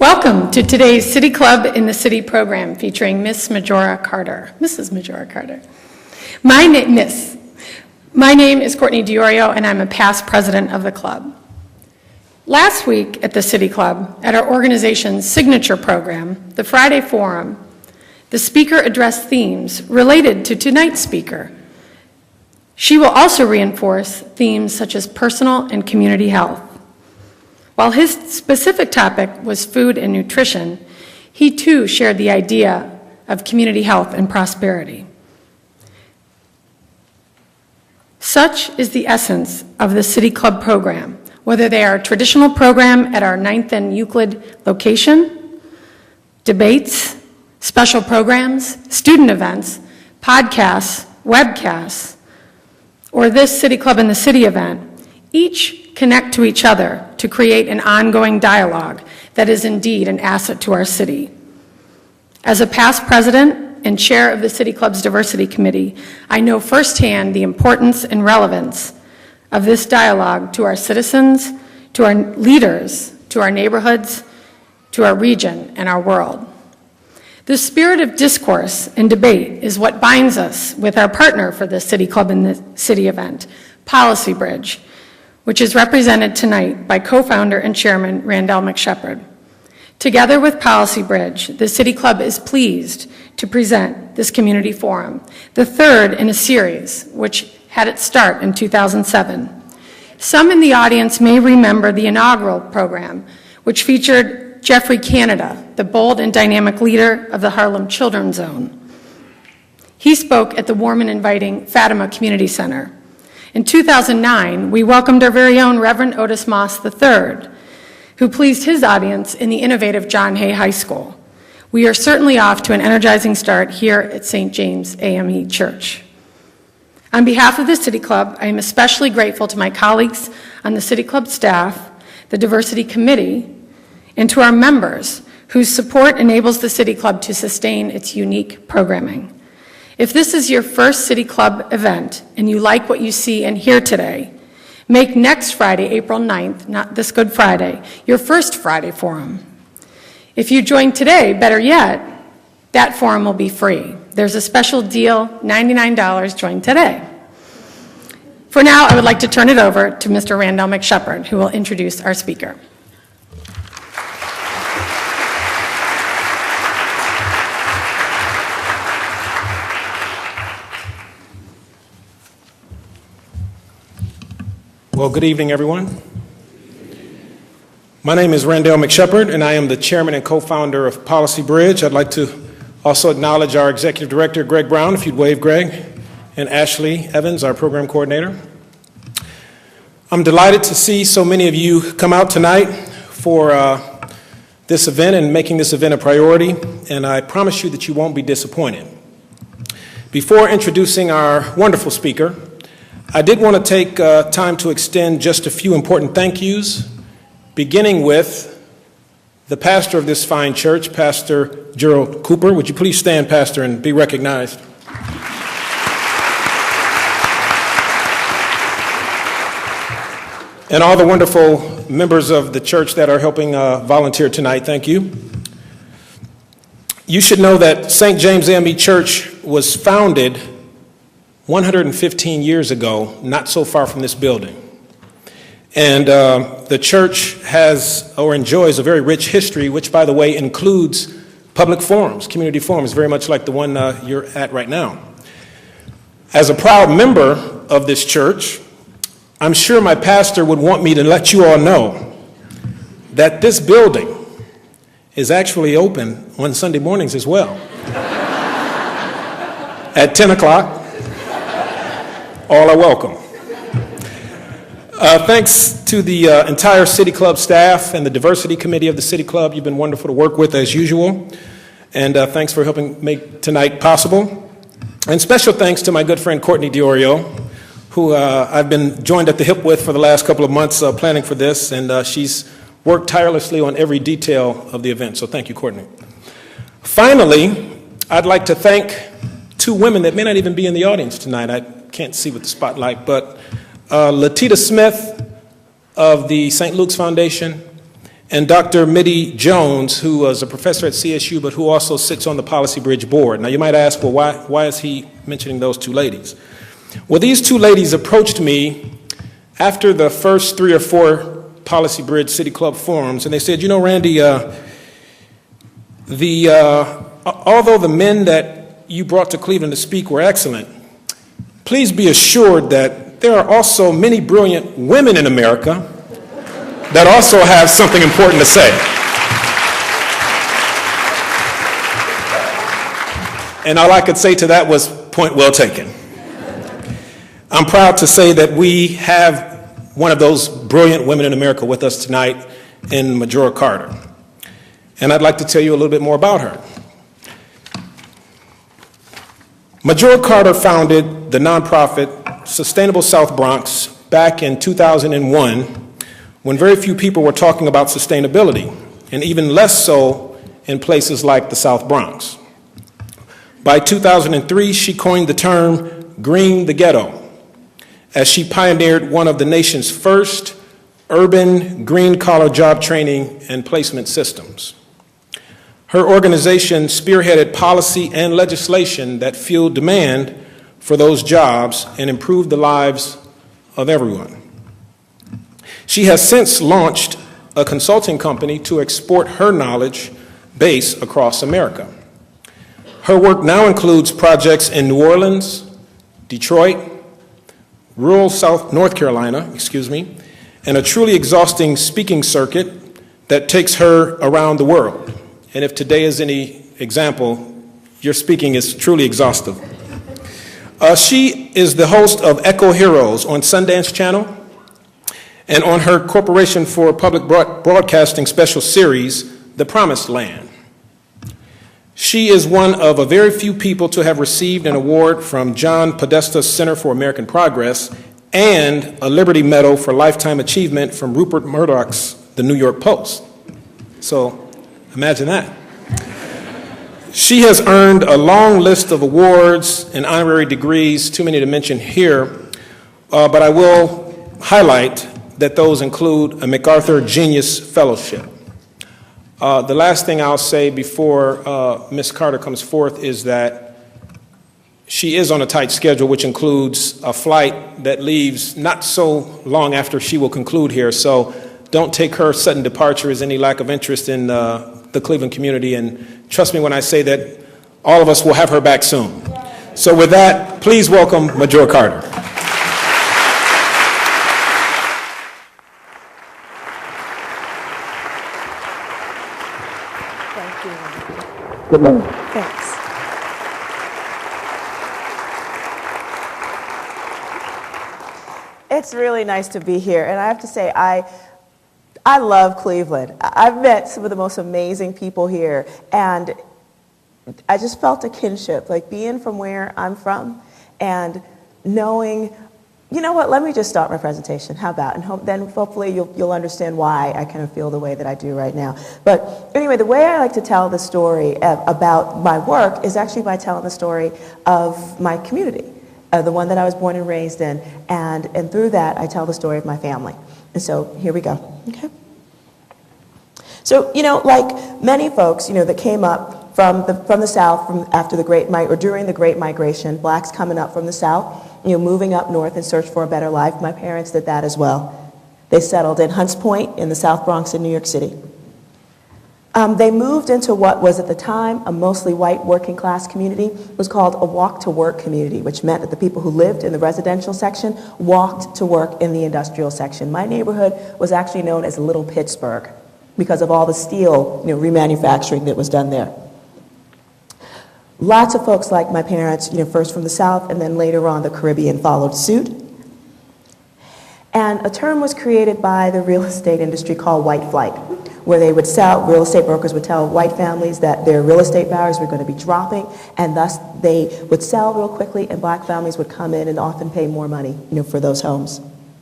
Welcome to today's City Club in the City program featuring Miss Majora Carter, Mrs. Majora Carter. My name is Courtney DiOrio, and I'm a past president of the club. Last week at the City Club, at our organization's signature program, the Friday Forum, the speaker addressed themes related to tonight's speaker. She will also reinforce themes such as personal and community health. While his specific topic was food and nutrition, he too shared the idea of community health and prosperity. Such is the essence of the City Club program, whether they are a traditional program at our 9th and Euclid location, debates, special programs, student events, podcasts, webcasts, or this City Club in the City event. Each connect to each other to create an ongoing dialogue that is indeed an asset to our city. As a past president and chair of the City Club's Diversity Committee, I know firsthand the importance and relevance of this dialogue to our citizens, to our leaders, to our neighborhoods, to our region, and our world. The spirit of discourse and debate is what binds us with our partner for the City Club in the City event, Policy Bridge, which is represented tonight by co-founder and chairman Randall McShepard. Together with Policy Bridge, the City Club is pleased to present this community forum, the third in a series which had its start in 2007. Some in the audience may remember the inaugural program, which featured Jeffrey Canada, the bold and dynamic leader of the Harlem Children's Zone. He spoke at the warm and inviting Fatima Community Center. In 2009, we welcomed our very own Reverend Otis Moss III, who pleased his audience in the innovative John Hay High School. We are certainly off to an energizing start here at St. James AME Church. On behalf of the City Club, I am especially grateful to my colleagues on the City Club staff, the Diversity Committee, and to our members whose support enables the City Club to sustain its unique programming. If this is your first City Club event and you like what you see and hear today, make next Friday, April 9th, not this Good Friday, your first Friday forum. If you join today, better yet, that forum will be free. There's a special deal, $99, join today. For now, I would like to turn it over to Mr. Randall McShepard, who will introduce our speaker. Well, good evening, everyone. My name is Randall McShepard, and I am the chairman and co-founder of Policy Bridge. I'd like to also acknowledge our executive director, Greg Brown, if you'd wave, Greg, and Ashley Evans, our program coordinator. I'm delighted to see so many of you come out tonight for this event and making this event a priority, and I promise you that you won't be disappointed. Before introducing our wonderful speaker, I did want to take time to extend just a few important thank yous, beginning with the pastor of this fine church, Pastor Gerald Cooper. Would you please stand, Pastor, and be recognized? And all the wonderful members of the church that are helping volunteer tonight, thank you. You should know that St. James AME Church was founded 115 years ago, not so far from this building. And the church has or enjoys a very rich history, which, by the way, includes public forums, community forums, very much like the one you're at right now. As a proud member of this church, I'm sure my pastor would want me to let you all know that this building is actually open on Sunday mornings as well. At 10 o'clock. All are welcome. Thanks to the entire City Club staff and the Diversity Committee of the City Club. You've been wonderful to work with as usual. And thanks for helping make tonight possible. And special thanks to my good friend Courtney DiOrio, who I've been joined at the hip with for the last couple of months planning for this. And she's worked tirelessly on every detail of the event. So thank you, Courtney. Finally, I'd like to thank two women that may not even be in the audience tonight. I can't see with the spotlight, but Latita Smith of the St. Luke's Foundation and Dr. Mitty Jones, who was a professor at CSU, but who also sits on the Policy Bridge board. Now, you might ask, well, why is he mentioning those two ladies? Well, these two ladies approached me after the first 3 or 4 Policy Bridge City Club forums, and they said, you know, Randy, although the men that you brought to Cleveland to speak were excellent, please be assured that there are also many brilliant women in America that also have something important to say. And all I could say to that was, point well taken. I'm proud to say that we have one of those brilliant women in America with us tonight in Majora Carter. And I'd like to tell you a little bit more about her. Majora Carter founded the nonprofit Sustainable South Bronx back in 2001, when very few people were talking about sustainability, and even less so in places like the South Bronx. By 2003, she coined the term "green the ghetto," as she pioneered one of the nation's first urban green-collar job training and placement systems. Her organization spearheaded policy and legislation that fueled demand for those jobs and improved the lives of everyone. She has since launched a consulting company to export her knowledge base across America. Her work now includes projects in New Orleans, Detroit, rural North Carolina, and a truly exhausting speaking circuit that takes her around the world. And if today is any example, your speaking is truly exhaustive. She is the host of Echo Heroes on Sundance Channel, and on her Corporation for Public Broadcasting special series, The Promised Land. She is one of a very few people to have received an award from John Podesta's Center for American Progress and a Liberty Medal for Lifetime Achievement from Rupert Murdoch's The New York Post. So imagine that. She has earned a long list of awards and honorary degrees, too many to mention here, but I will highlight that those include a MacArthur Genius Fellowship. The last thing I'll say before Ms. Carter comes forth is that she is on a tight schedule, which includes a flight that leaves not so long after she will conclude here, so don't take her sudden departure as any lack of interest in the Cleveland community, and trust me when I say that all of us will have her back soon. So with that, please welcome Majora Carter. Good luck. Thanks. It's really nice to be here, and I have to say, I love Cleveland. I've met some of the most amazing people here, and I just felt a kinship, like being from where I'm from, and knowing, you know what, let me just start my presentation. How about? And then hopefully you'll understand why I kind of feel the way that I do right now. But anyway, the way I like to tell the story about my work is actually by telling the story of my community, the one that I was born and raised in. And through that, I tell the story of my family. And so here we go. Okay. So, like many folks, that came up from the South after the Great or during the Great Migration, blacks coming up from the South, moving up north in search for a better life. My parents did that as well. They settled in Hunts Point in the South Bronx in New York City. They moved into what was at the time a mostly white working class community. It was called a walk to work community, which meant that the people who lived in the residential section walked to work in the industrial section. My neighborhood was actually known as Little Pittsburgh because of all the steel remanufacturing that was done there. Lots of folks like my parents, first from the South and then later on the Caribbean followed suit. And a term was created by the real estate industry called white flight, where they would real estate brokers would tell white families that their real estate values were going to be dropping, and thus they would sell real quickly, and black families would come in and often pay more money, for those homes.